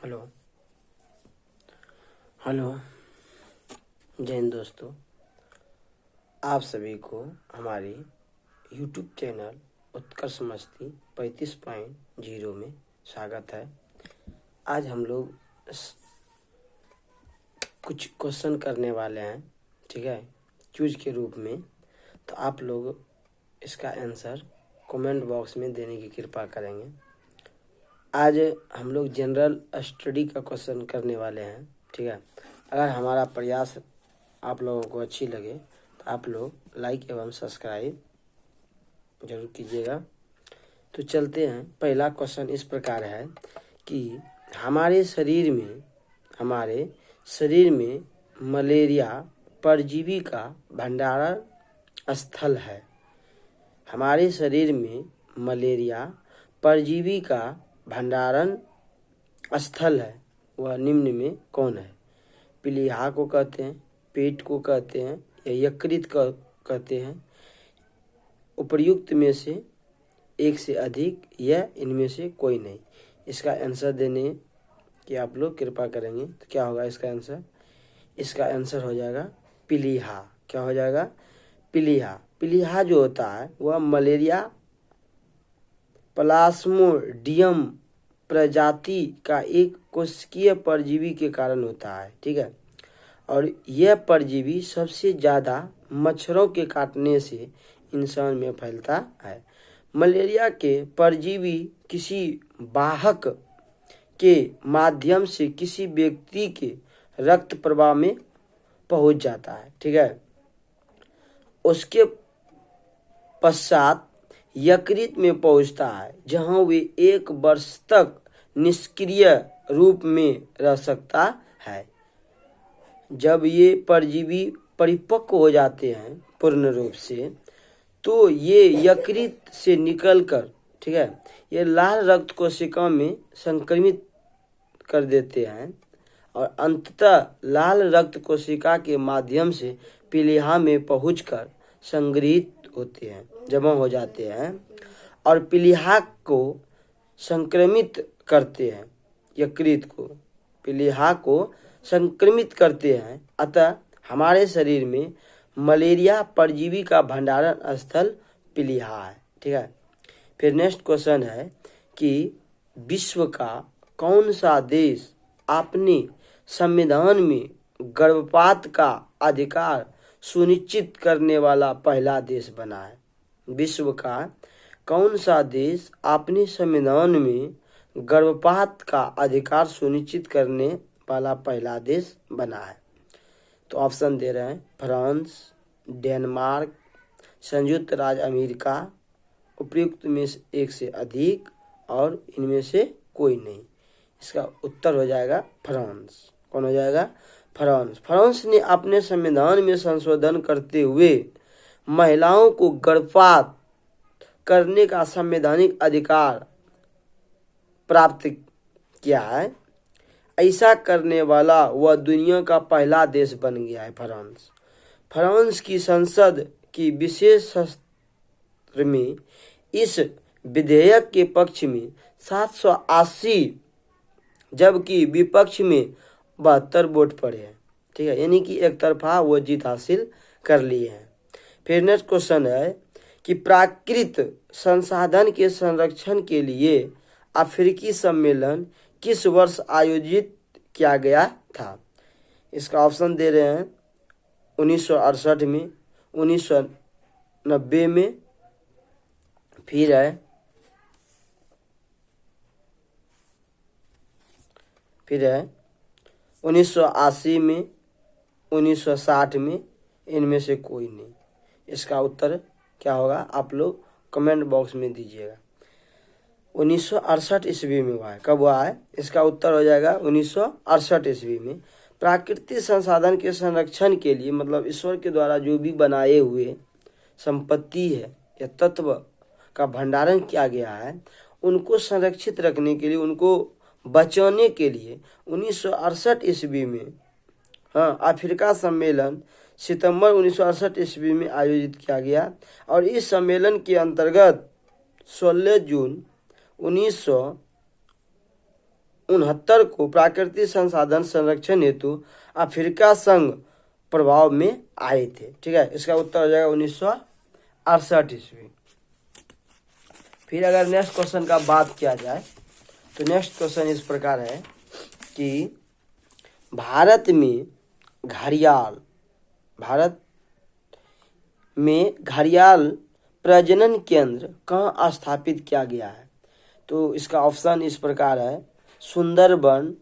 Hello hello जय हिंद दोस्तों। आप सभी को हमारे YouTube चैनल उत्कर्ष मस्ती 35.0 में स्वागत है। आज हम लोग कुछ क्वेश्चन करने वाले हैं, ठीक है, क्यूज के रूप में। तो आप लोग इसका आंसर कमेंट बॉक्स में देने की कृपा करेंगे। आज हम लोग जनरल स्टडी का क्वेश्चन करने वाले हैं, ठीक है। अगर हमारा प्रयास आप लोगों को अच्छी लगे तो आप लोग लाइक एवं सब्सक्राइब जरूर कीजिएगा। तो चलते हैं। पहला क्वेश्चन इस प्रकार है कि हमारे शरीर में मलेरिया परजीवी का भंडारण स्थल है। हमारे शरीर में मलेरिया परजीवी का भंडारण स्थल है, वह निम्न में कौन है? पीलिया को कहते हैं, पेट को कहते हैं या यकृत को कहते हैं। उपर्युक्त में से एक से अधिक या इनमें से कोई नहीं। इसका आंसर देने की आप लोग कृपा करेंगे तो क्या होगा इसका आंसर? इसका आंसर हो जाएगा पीलिया। क्या हो जाएगा? पीलिया। पीलिया जो होता है वह मलेरिया प्लाज्मोडियम प्रजाति का एक कोशिकीय परजीवी के कारण होता है, ठीक है। और यह परजीवी सबसे ज़्यादा मच्छरों के काटने से इंसान में फैलता है। मलेरिया के परजीवी किसी वाहक के माध्यम से किसी व्यक्ति के रक्त प्रवाह में पहुंच जाता है, ठीक है। उसके पश्चात यकृत में पहुंचता है, जहां वे 1 वर्ष तक निष्क्रिय रूप में रह सकता है। जब ये परजीवी परिपक्व हो जाते हैं पूर्ण रूप से, तो ये यकृत से निकलकर, ठीक है, ये लाल रक्त कोशिका में संक्रमित कर देते हैं और अंततः लाल रक्त कोशिका के माध्यम से पीलिया में पहुंचकर संग्रहित होते हैं, जमा हो जाते हैं और पीलिया को संक्रमित करते हैं। यकृत को पीलिया को संक्रमित करते हैं। अतः हमारे शरीर में मलेरिया परजीवी का भंडारण स्थल पीलिया है, ठीक है। फिर नेक्स्ट क्वेश्चन है कि विश्व का कौन सा देश अपने संविधान में गर्भपात का अधिकार सुनिश्चित करने वाला पहला देश बना है? विश्व का कौन सा देश अपने संविधान में गर्भपात का अधिकार सुनिश्चित करने वाला पहला देश बना है? तो ऑप्शन दे रहे हैं फ्रांस, डेनमार्क, संयुक्त राज्य अमेरिका, उपयुक्त में से एक से अधिक और इनमें से कोई नहीं। इसका उत्तर हो जाएगा फ्रांस। कौन हो जाएगा? फ्रांस। फ्रांस ने अपने संविधान में संशोधन करते हुए महिलाओं को गर्भपात करने का संवैधानिक अधिकार प्राप्त किया है। ऐसा करने वाला वह दुनिया का पहला देश बन गया है फ्रांस। फ्रांस की संसद की विशेष सत्र में इस विधेयक के पक्ष में 780 जबकि विपक्ष में 72 वोट पड़े हैं, ठीक है। यानी कि एक तरफा वो जीत हासिल कर लिए हैं। फिर नेक्स्ट क्वेश्चन है कि प्राकृतिक संसाधन के संरक्षण के लिए अफ्रीकी सम्मेलन किस वर्ष आयोजित किया गया था? इसका ऑप्शन दे रहे हैं 1968 में, 1990 में, फिर है 1980 में, 1960 में, इनमें से कोई नहीं। इसका उत्तर क्या होगा आप लोग कमेंट बॉक्स में दीजिएगा। 1968 ईस्वी में हुआ है। कब हुआ है? इसका उत्तर हो जाएगा 1968 ईस्वी में। प्राकृतिक संसाधन के संरक्षण के लिए मतलब ईश्वर के द्वारा जो भी बनाए हुए संपत्ति है या तत्व का भंडारण किया गया है, उनको संरक्षित रखने के लिए, उनको बचाने के लिए 1968 ईस्वी में अफ्रीका सम्मेलन सितंबर 1968 ईस्वी में आयोजित किया गया। और इस सम्मेलन के अंतर्गत 16 जून 19 1969 को प्राकृतिक संसाधन संरक्षण हेतु अफ्रीका संघ प्रभाव में आए थे। ठीक है, इसका उत्तर हो जाएगा 1968 ईस्वी। फिर अगर नेक्स्ट क्वेश्चन का बात किया जाए तो नेक्स्ट क्वेश्चन इस प्रकार है कि भारत में घड़ियाल प्रजनन केंद्र कहाँ स्थापित किया गया है? तो इसका ऑप्शन इस प्रकार है, सुंदरबन,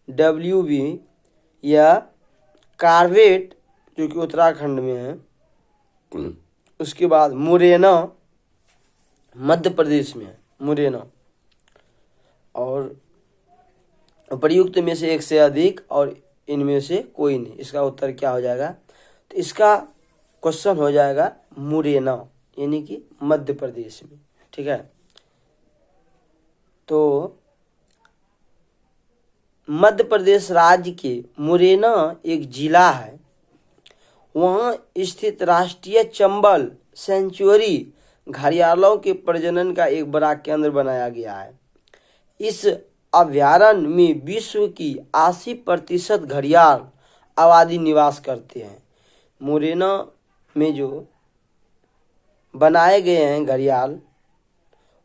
WB या कार्बेट जो कि उत्तराखंड में है, उसके बाद मुरैना मध्य प्रदेश में है, मुरैना, और उपर्युक्त में से एक से अधिक और इनमें से कोई नहीं। इसका उत्तर क्या हो जाएगा? तो इसका क्वेश्चन हो जाएगा मुरैना, यानी कि मध्य प्रदेश में। ठीक है, तो मध्य प्रदेश राज्य के मुरैना एक जिला है, वहाँ स्थित राष्ट्रीय चंबल सेंचुरी घड़ियालों के प्रजनन का एक बड़ा केंद्र बनाया गया है। इस अभयारण्य में विश्व की 80% घड़ियाल आबादी निवास करते हैं। मुरैना में जो बनाए गए हैं घड़ियाल,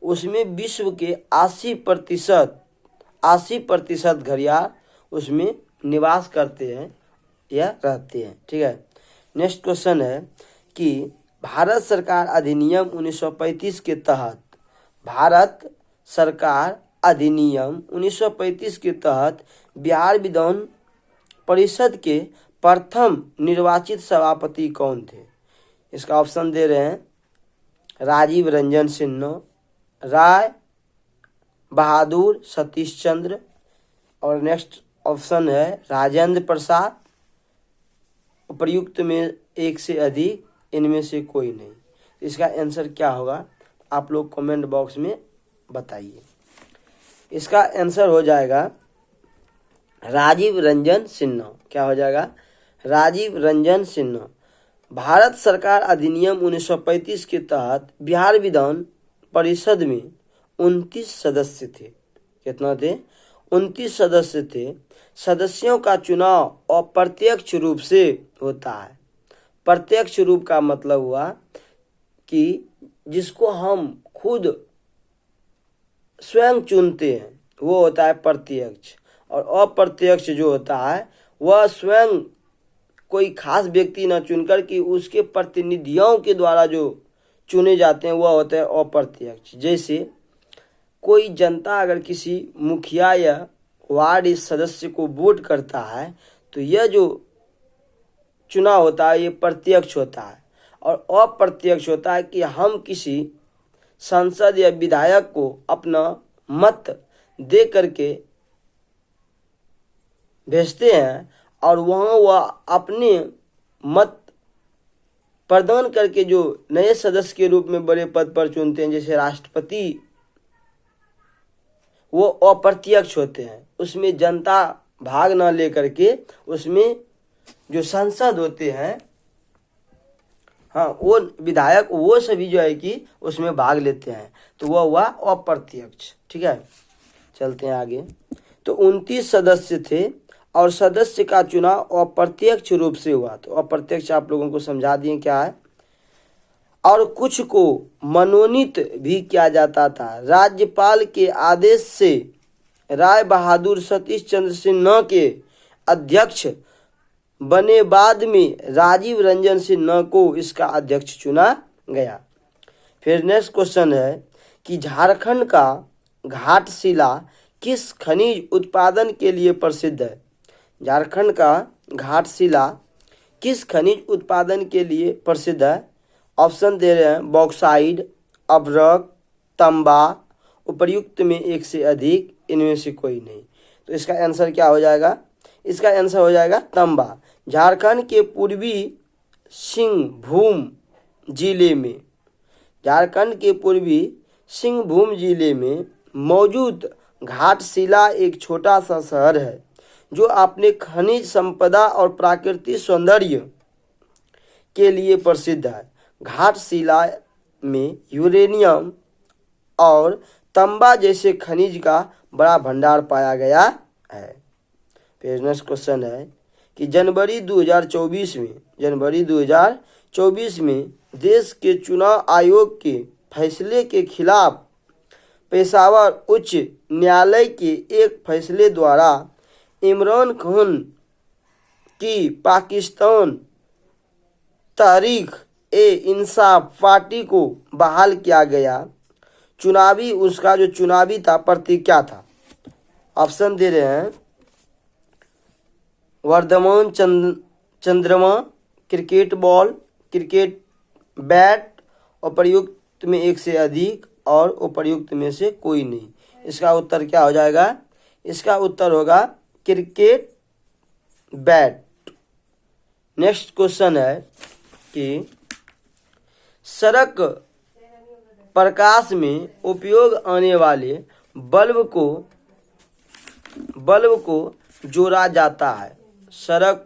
उसमें विश्व के 80% घड़ियाल उसमें निवास करते हैं या रहते हैं। ठीक है, नेक्स्ट क्वेश्चन है कि भारत सरकार अधिनियम 1935 के तहत बिहार विधान परिषद के प्रथम निर्वाचित सभापति कौन थे? इसका ऑप्शन दे रहे हैं, राजीव रंजन सिन्हा, राय बहादुर सतीश चंद्र, और नेक्स्ट ऑप्शन है राजेंद्र प्रसाद, उपर्युक्त में एक से अधिक, इनमें से कोई नहीं। इसका आंसर क्या होगा आप लोग कमेंट बॉक्स में बताइए। इसका आंसर हो जाएगा राजीव रंजन सिन्हा। क्या हो जाएगा? राजीव रंजन सिन्हा। भारत सरकार अधिनियम 1935 के तहत बिहार विधान परिषद में 29 सदस्य थे। कितना थे? 29 सदस्य थे। सदस्यों का चुनाव अप्रत्यक्ष रूप से होता है। प्रत्यक्ष रूप का मतलब हुआ कि जिसको हम खुद स्वयं चुनते हैं वो होता है प्रत्यक्ष, और अप्रत्यक्ष जो होता है वह स्वयं कोई खास व्यक्ति न चुनकर कि उसके प्रतिनिधियों के द्वारा जो चुने जाते हैं वह होता है अप्रत्यक्ष। जैसे कोई जनता अगर किसी मुखिया या वार्ड सदस्य को वोट करता है तो यह जो चुनाव होता है ये प्रत्यक्ष होता है, और अप्रत्यक्ष होता है कि हम किसी सांसद या विधायक को अपना मत दे करके भेजते हैं और वहाँ वह अपने मत प्रदान करके जो नए सदस्य के रूप में बड़े पद पर चुनते हैं, जैसे राष्ट्रपति, वो अप्रत्यक्ष होते हैं। उसमें जनता भाग न लेकर के उसमें जो सांसद होते हैं, हाँ, वो विधायक, वो सभी जो है कि उसमें भाग लेते हैं, तो वह हुआ अप्रत्यक्ष। ठीक है, चलते हैं आगे। तो 29 सदस्य थे और सदस्य का चुनाव अप्रत्यक्ष रूप से हुआ। तो अप्रत्यक्ष आप लोगों को समझा दिए क्या है। और कुछ को मनोनीत भी किया जाता था। राज्यपाल के आदेश से राय बहादुर सतीश चंद्र सिन्हा के अध्यक्ष बने, बाद में राजीव रंजन सिन्हा को इसका अध्यक्ष चुना गया। फिर नेक्स्ट क्वेश्चन है कि झारखंड का घाटशिला किस खनिज उत्पादन के लिए प्रसिद्ध है? झारखंड का घाटशिला किस खनिज उत्पादन के लिए प्रसिद्ध है? ऑप्शन दे रहे हैं, बॉक्साइड, अभ्रक, तांबा, उपर्युक्त में एक से अधिक, इनमें से कोई नहीं। तो इसका आंसर क्या हो जाएगा? इसका आंसर हो जाएगा तांबा। झारखंड के पूर्वी सिंहभूम जिले में, झारखंड के पूर्वी सिंहभूम जिले में मौजूद घाटशिला एक छोटा सा शहर है जो अपने खनिज संपदा और प्राकृतिक सौंदर्य के लिए प्रसिद्ध है। घाटशिला में यूरेनियम और तांबा जैसे खनिज का बड़ा भंडार पाया गया है। फिर नेक्स्ट क्वेश्चन है कि जनवरी 2024 में देश के चुनाव आयोग के फैसले के खिलाफ पेशावर उच्च न्यायालय के एक फैसले द्वारा इमरान खान की पाकिस्तान तहरीक-ए-इंसाफ पार्टी को बहाल किया गया। उसका जो चुनावी था प्रतीक क्या था? ऑप्शन दे रहे हैं वर्धमान चंद्रमा, क्रिकेट बॉल, क्रिकेट बैट, उपर्युक्त में एक से अधिक और उपर्युक्त में से कोई नहीं। इसका उत्तर क्या हो जाएगा? इसका उत्तर होगा क्रिकेट बैट। नेक्स्ट क्वेश्चन है कि सड़क प्रकाश में उपयोग आने वाले बल्ब को जोड़ा जाता है। सड़क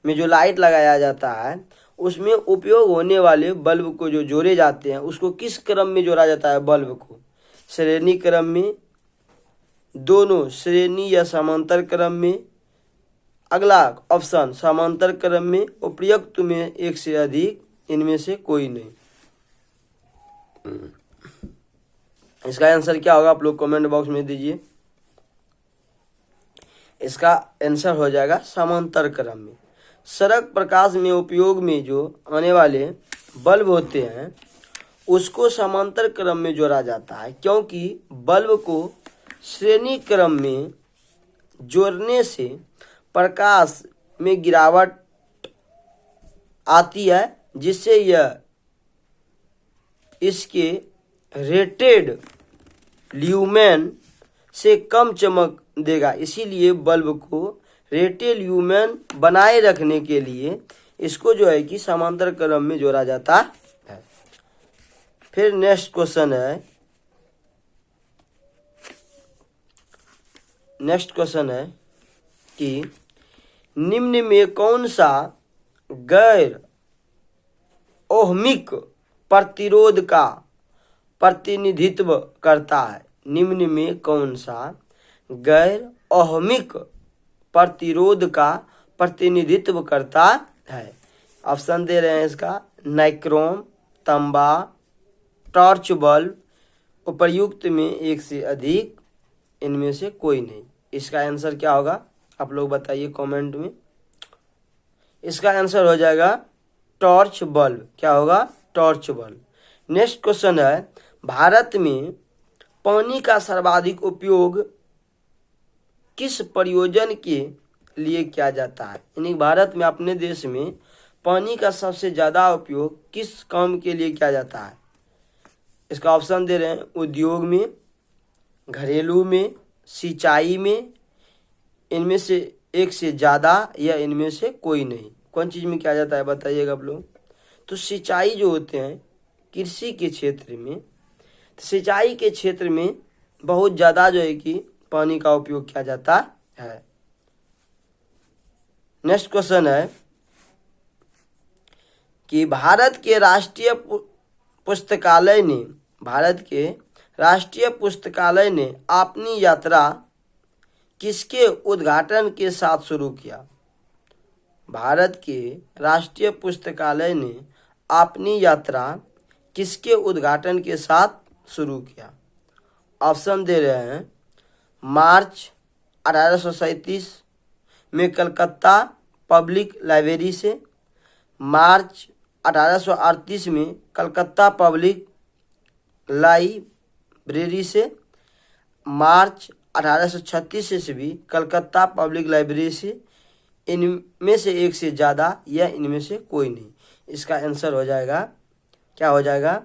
में जो लाइट लगाया जाता है उसमें उपयोग होने वाले बल्ब को जो जोड़े जाते हैं उसको किस क्रम में जोड़ा जाता है? बल्ब को श्रेणी क्रम में, दोनों श्रेणी या समांतर क्रम में, अगला ऑप्शन समांतर क्रम में, उपर्युक्त में एक से अधिक, इनमें से कोई नहीं। इसका आंसर क्या होगा आप लोग कमेंट बॉक्स में दीजिए। इसका आंसर हो जाएगा समांतर क्रम में। सड़क प्रकाश में उपयोग में जो आने वाले बल्ब होते हैं उसको समांतर क्रम में जोड़ा जाता है, क्योंकि बल्ब को श्रेणी क्रम में जोड़ने से प्रकाश में गिरावट आती है, जिससे यह इसके रेटेड ल्यूमेन से कम चमक देगा। इसीलिए बल्ब को रेटेड ल्यूमेन बनाए रखने के लिए इसको जो है कि समांतर क्रम में जोड़ा जाता है। फिर नेक्स्ट क्वेश्चन है कि निम्न में कौन सा गैर ओहमिक प्रतिरोध का प्रतिनिधित्व करता है? निम्न में कौन सा गैर ओहमिक प्रतिरोध का प्रतिनिधित्व करता है? ऑप्शन दे रहे हैं इसका नाइक्रोम, तांबा, टॉर्च बल्ब, उपर्युक्त में एक से अधिक, इनमें से कोई नहीं। इसका आंसर क्या होगा आप लोग बताइए कमेंट में। इसका आंसर हो जाएगा टॉर्च बल्ब। क्या होगा? Torch bulb. नेक्स्ट क्वेश्चन है भारत में पानी का सर्वाधिक उपयोग किस प्रयोजन के लिए किया जाता है? यानी भारत में अपने देश में पानी का सबसे ज़्यादा उपयोग किस काम के लिए किया जाता है? इसका ऑप्शन दे रहे हैं उद्योग में, घरेलू में, सिंचाई में, इनमें से एक से ज़्यादा या इनमें से कोई नहीं। कौन चीज़ में किया जाता है बताइएगा आप लोग। तो सिंचाई जो होते हैं कृषि के क्षेत्र में, तो सिंचाई के क्षेत्र में बहुत ज़्यादा जो है कि पानी का उपयोग किया जाता है। नेक्स्ट क्वेश्चन है कि भारत के राष्ट्रीय पुस्तकालय ने अपनी यात्रा किसके उद्घाटन के साथ शुरू किया? भारत के राष्ट्रीय पुस्तकालय ने अपनी यात्रा किसके उद्घाटन के साथ शुरू किया? ऑप्शन दे रहे हैं मार्च 1837 में कलकत्ता पब्लिक लाइब्रेरी से, मार्च 1838 में कलकत्ता पब्लिक लाइब्रेरी से, मार्च 1836 से भी कलकत्ता पब्लिक लाइब्रेरी से, इनमें से एक से ज़्यादा या इनमें से कोई नहीं। इसका आंसर हो जाएगा क्या हो जाएगा?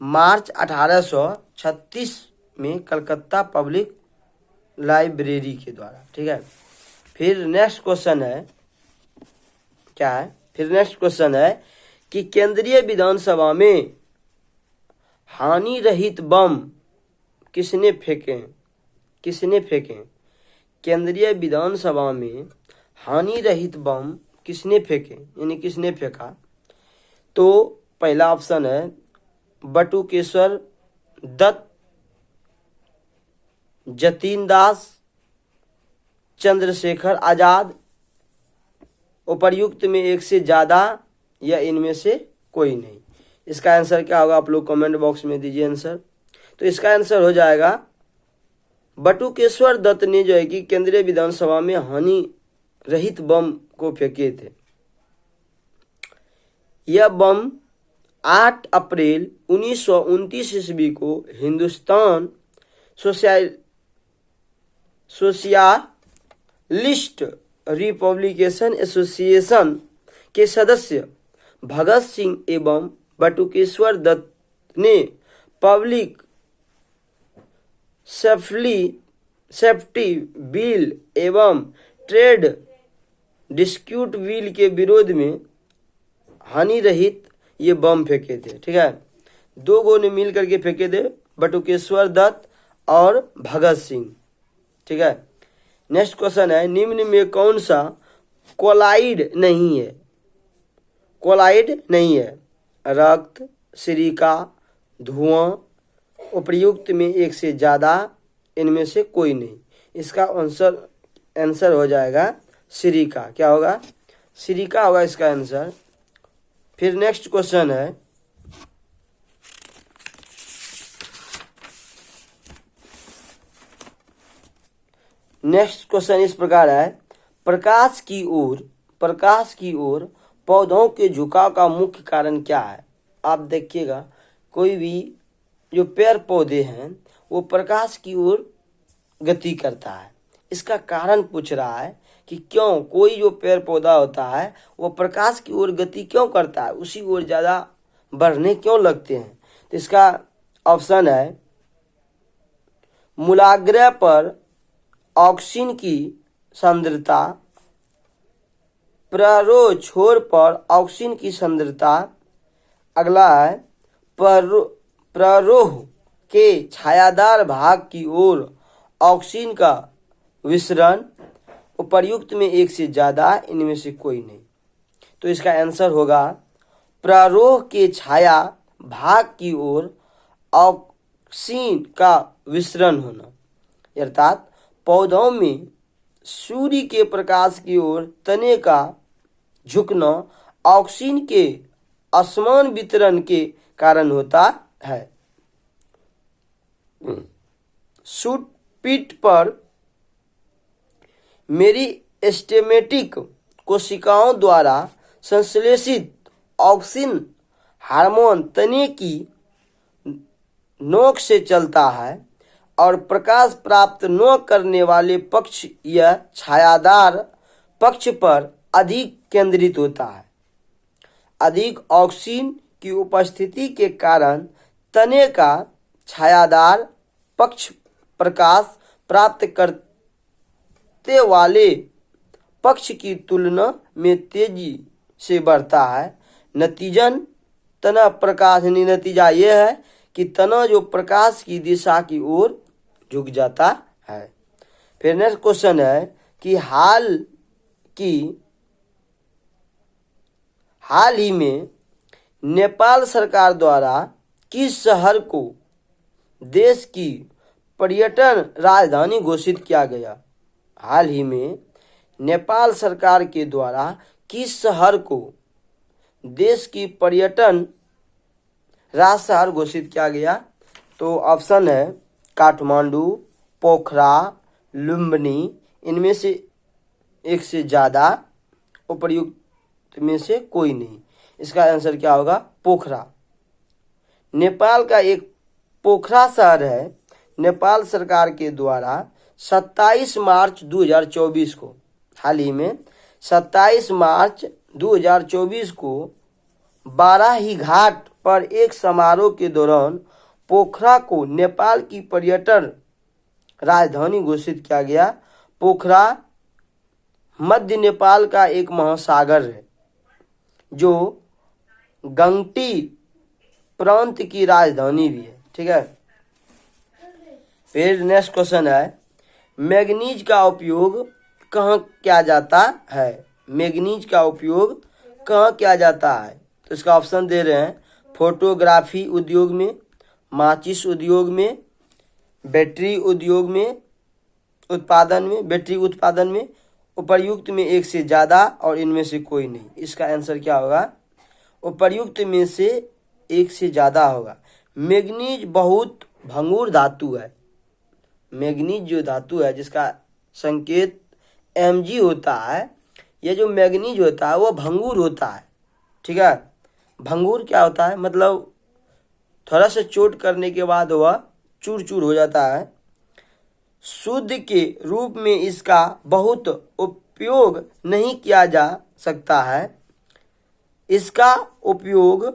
मार्च 1836 में कलकत्ता पब्लिक लाइब्रेरी के द्वारा। ठीक है। फिर नेक्स्ट क्वेश्चन है क्या है? फिर नेक्स्ट क्वेश्चन है कि केंद्रीय विधानसभा में हानि रहित बम किसने फेंके? केंद्रीय विधानसभा में हानि रहित बम किसने फेंके, यानी किसने फेंका? तो पहला ऑप्शन है बटुकेश्वर दत्त, जतीन दास, चंद्रशेखर आजाद, उपर्युक्त में एक से ज्यादा या इनमें से कोई नहीं। इसका आंसर क्या होगा आप लोग कमेंट बॉक्स में दीजिए आंसर। तो इसका आंसर हो जाएगा बटुकेश्वर दत्त ने जो है कि केंद्रीय विधानसभा में हानि रहित बम को फेंके थे। यह बम 8 अप्रैल 1929 ईस्वी को हिंदुस्तान सोशलिस्ट रिपब्लिकेशन एसोसिएशन के सदस्य भगत सिंह एवं बटुकेश्वर दत्त ने पब्लिक सेफ्टी बिल एवं ट्रेड डिस्प्यूट बिल के विरोध में हानि रहित ये बम फेंके थे। ठीक है, 2 गो ने मिल करके फेंके थे, बटुकेश्वर दत्त और भगत सिंह। ठीक है, नेक्स्ट क्वेश्चन है निम्न में कौन सा कोलाइड नहीं है? कोलाइड नहीं है रक्त, सिरिका, धुआं, उपर्युक्त में एक से ज्यादा, इनमें से कोई नहीं। इसका आंसर हो जाएगा सिरिका। क्या होगा? सिरिका होगा इसका आंसर। फिर नेक्स्ट क्वेश्चन है इस प्रकार है प्रकाश की ओर पौधों के झुकाव का मुख्य कारण क्या है? आप देखिएगा कोई भी जो पेड़ पौधे हैं वो प्रकाश की ओर गति करता है। इसका कारण पूछ रहा है कि क्यों कोई जो पेड़ पौधा होता है वो प्रकाश की ओर गति क्यों करता है, उसी ओर ज्यादा बढ़ने क्यों लगते हैं? तो इसका ऑप्शन है मूलाग्र पर ऑक्सीजन की सांद्रता, प्रारोह छोर पर ऑक्सीजन की सांद्रता, अगला है प्रारोह के छायादार भाग की ओर ऑक्सीजन का विसरण, उपर्युक्त में एक से ज्यादा, इनमें से कोई नहीं। तो इसका आंसर होगा प्रारोह के छाया भाग की ओर ऑक्सीजन का विसरण होना, अर्थात पौधों में सूर्य के प्रकाश की ओर तने का झुकना ऑक्सीजन के असमान वितरण के कारण होता है। शूट पीठ पर मेरिस्टेमेटिक कोशिकाओं द्वारा संश्लेषित ऑक्सीजन हार्मोन तने की नोक से चलता है और प्रकाश प्राप्त न करने वाले पक्ष या छायादार पक्ष पर अधिक केंद्रित होता है। अधिक ऑक्सीजन की उपस्थिति के कारण तने का छायादार पक्ष प्रकाश प्राप्त करते वाले पक्ष की तुलना में तेजी से बढ़ता है। नतीजन तना प्रकाश नतीजा यह है कि तना जो प्रकाश की दिशा की ओर झुक जाता है। फिर नेक्स्ट क्वेश्चन है कि हाल ही में नेपाल सरकार द्वारा किस शहर को देश की पर्यटन राजधानी घोषित किया गया? हाल ही में नेपाल सरकार के द्वारा किस शहर को देश की पर्यटन राजशहर घोषित किया गया? तो ऑप्शन है काठमांडू, पोखरा, लुम्बिनी, इनमें से एक से ज्यादा, उपर्युक्त में से कोई नहीं। इसका आंसर क्या होगा? पोखरा। नेपाल का एक पोखरा शहर है। नेपाल सरकार के द्वारा 27 मार्च 2024 को, हाल ही में 27 मार्च 2024 को बाराही घाट पर एक समारोह के दौरान पोखरा को नेपाल की पर्यटन राजधानी घोषित किया गया। पोखरा मध्य नेपाल का एक महासागर है जो गंगटी प्रांत की राजधानी भी है। ठीक है, फिर नेक्स्ट क्वेश्चन है मैग्नीज का उपयोग कहाँ किया जाता है? मैग्नीज का उपयोग कहाँ किया जाता है? तो इसका ऑप्शन दे रहे हैं फोटोग्राफी उद्योग में, माचिस उद्योग में, बैटरी उद्योग में उत्पादन में, बैटरी उत्पादन में उपर्युक्त में एक से ज़्यादा और इनमें से कोई नहीं। इसका आंसर क्या होगा? उपर्युक्त में से एक से ज़्यादा होगा। मैग्नीज बहुत भंगुर धातु है। मैग्नीज जो धातु है जिसका संकेत Mg होता है, यह जो मैग्नीज होता है वो भंगुर होता है। ठीक है, भंगुर क्या होता है? मतलब थोड़ा सा चोट करने के बाद वह चूर चूर हो जाता है। शुद्ध के रूप में इसका बहुत उपयोग नहीं किया जा सकता है। इसका उपयोग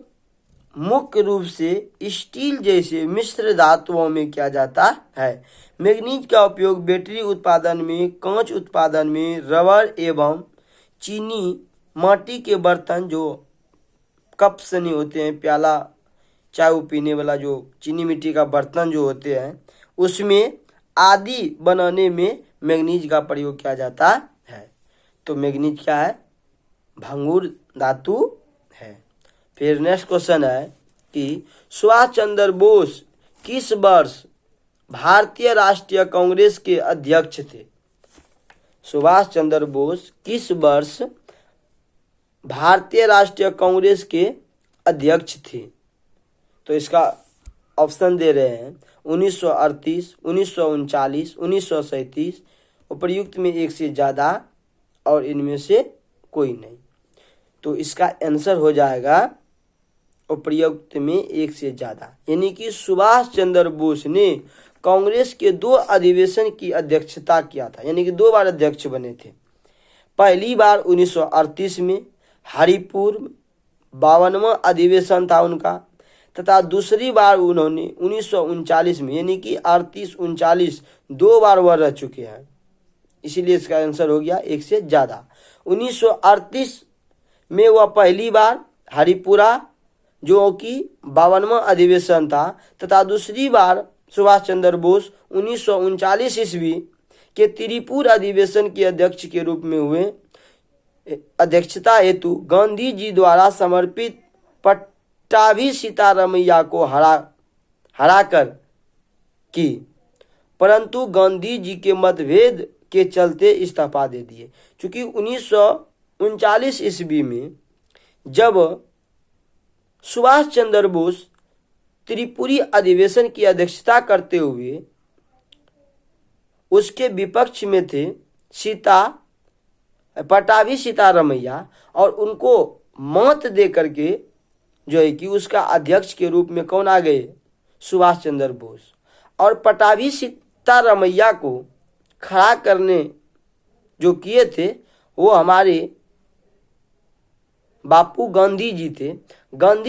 मुख्य रूप से स्टील जैसे मिश्र धातुओं में किया जाता है। मैग्नीज का उपयोग बैटरी उत्पादन में, कांच उत्पादन में, रबर एवं चीनी माटी के बर्तन जो कप सनी होते हैं, प्याला चाय पीने वाला जो चीनी मिट्टी का बर्तन जो होते हैं उसमें आदि बनाने में मैग्नीज का प्रयोग किया जाता है। तो मैग्नीज क्या है? भंगुर धातु है। फिर नेक्स्ट क्वेश्चन है कि सुभाष चंद्र बोस किस वर्ष भारतीय राष्ट्रीय कांग्रेस के अध्यक्ष थे? सुभाष चंद्र बोस किस वर्ष भारतीय राष्ट्रीय कांग्रेस के अध्यक्ष थे? तो इसका ऑप्शन दे रहे हैं 1938, 1939, 1937, उपर्युक्त में एक से ज़्यादा और इनमें से कोई नहीं। तो इसका आंसर हो जाएगा उपर्युक्त में एक से ज़्यादा, यानी कि सुभाष चंद्र बोस ने कांग्रेस के 2 अधिवेशन की अध्यक्षता किया था, यानी कि 2 बार अध्यक्ष बने थे। पहली बार 1938 में हरिपुर 52वां अधिवेशन था उनका, तथा दूसरी बार उन्होंने 1939 में, यानी कि 38-39 2 बार वह रह चुके हैं। इसीलिए इसका आंसर हो गया एक से ज़्यादा। 1938 में वह पहली बार हरिपुरा जो कि 52वां अधिवेशन था, तथा दूसरी बार सुभाष चंद्र बोस 1939 ईस्वी के त्रिपुर अधिवेशन के अध्यक्ष के रूप में हुए। अध्यक्षता हेतु गांधी जी द्वारा समर्पित पट्टाभी सीतारमैया को हराकर की, परंतु गांधी जी के मतभेद के चलते इस्तीफा दे दिए। क्योंकि 1939 ईस्वी में जब सुभाष चंद्र बोस त्रिपुरी अधिवेशन की अध्यक्षता करते हुए उसके विपक्ष में थे पट्टाभी सीतारमैया, और उनको मत दे करके जो है कि उसका अध्यक्ष के रूप में कौन आ गए? सुभाष चंद्र बोस। और पट्टाभी सीतारमैया को खड़ा करने जो किए थे वो हमारे बापू गांधी जी थे। गांधी